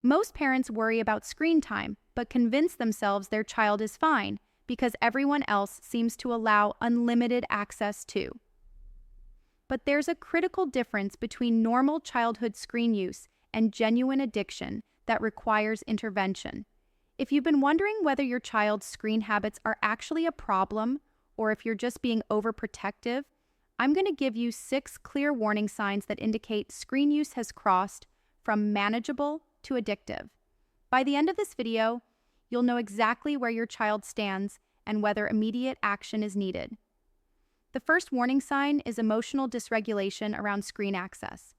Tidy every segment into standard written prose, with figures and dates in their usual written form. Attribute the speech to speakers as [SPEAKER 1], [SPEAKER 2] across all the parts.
[SPEAKER 1] Most parents worry about screen time, but convince themselves their child is fine because everyone else seems to allow unlimited access too. But there's a critical difference between normal childhood screen use and genuine addiction that requires intervention. If you've been wondering whether your child's screen habits are actually a problem or if you're just being overprotective, I'm going to give you 6 clear warning signs that indicate screen use has crossed from manageable to addictive. By the end of this video, you'll know exactly where your child stands and whether immediate action is needed. The first warning sign is emotional dysregulation around screen access.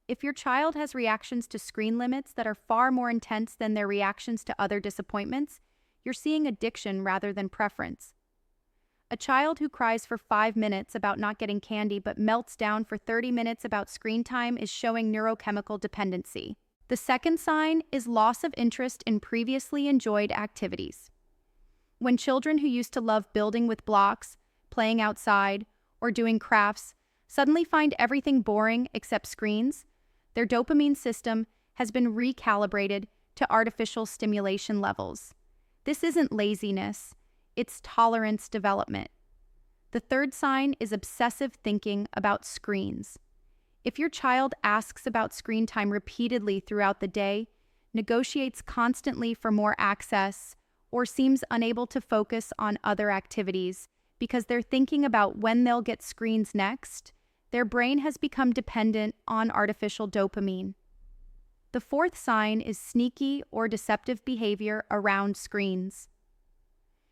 [SPEAKER 1] If your child has reactions to screen limits that are far more intense than their reactions to other disappointments, you're seeing addiction rather than preference. A child who cries for 5 minutes about not getting candy but melts down for 30 minutes about screen time is showing neurochemical dependency. The second sign is loss of interest in previously enjoyed activities. When children who used to love building with blocks, playing outside, or doing crafts suddenly find everything boring except screens, their dopamine system has been recalibrated to artificial stimulation levels. This isn't laziness, it's tolerance development. The third sign is obsessive thinking about screens. If your child asks about screen time repeatedly throughout the day, negotiates constantly for more access, or seems unable to focus on other activities because they're thinking about when they'll get screens next, their brain has become dependent on artificial dopamine. The fourth sign is sneaky or deceptive behavior around screens.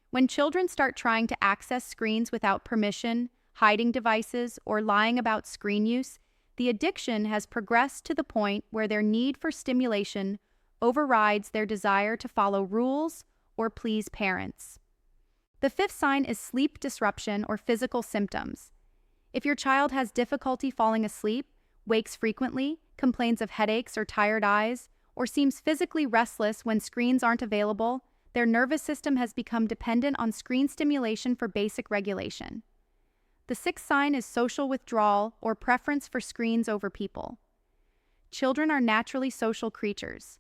[SPEAKER 1] When children start trying to access screens without permission, hiding devices, or lying about screen use, the addiction has progressed to the point where their need for stimulation overrides their desire to follow rules or please parents. The fifth sign is sleep disruption or physical symptoms. If your child has difficulty falling asleep, wakes frequently, complains of headaches or tired eyes, or seems physically restless when screens aren't available, their nervous system has become dependent on screen stimulation for basic regulation. The sixth sign is social withdrawal or preference for screens over people. Children are naturally social creatures.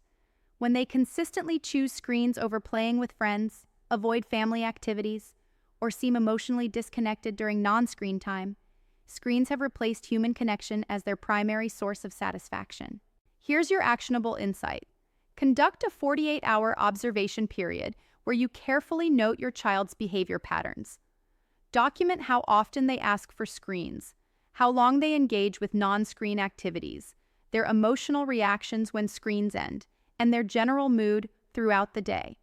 [SPEAKER 1] When they consistently choose screens over playing with friends, avoid family activities, or seem emotionally disconnected during non-screen time, screens have replaced human connection as their primary source of satisfaction. Here's your actionable insight. Conduct a 48-hour observation period where you carefully note your child's behavior patterns. Document how often they ask for screens, how long they engage with non-screen activities, their emotional reactions when screens end, and their general mood throughout the day.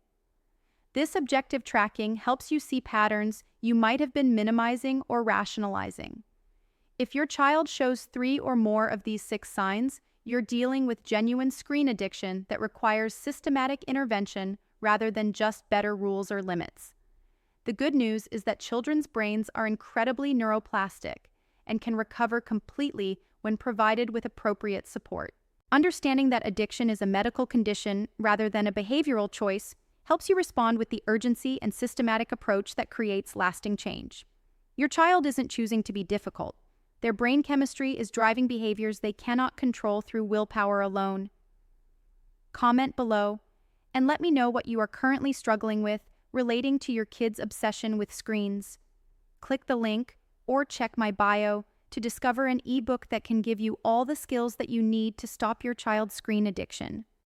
[SPEAKER 1] This objective tracking helps you see patterns you might have been minimizing or rationalizing. If your child shows 3 or more of these 6 signs, you're dealing with genuine screen addiction that requires systematic intervention rather than just better rules or limits. The good news is that children's brains are incredibly neuroplastic and can recover completely when provided with appropriate support. Understanding that addiction is a medical condition rather than a behavioral choice helps you respond with the urgency and systematic approach that creates lasting change. Your child isn't choosing to be difficult. Their brain chemistry is driving behaviors they cannot control through willpower alone. Comment below and let me know what you are currently struggling with relating to your kid's obsession with screens. Click the link or check my bio to discover an ebook that can give you all the skills that you need to stop your child's screen addiction.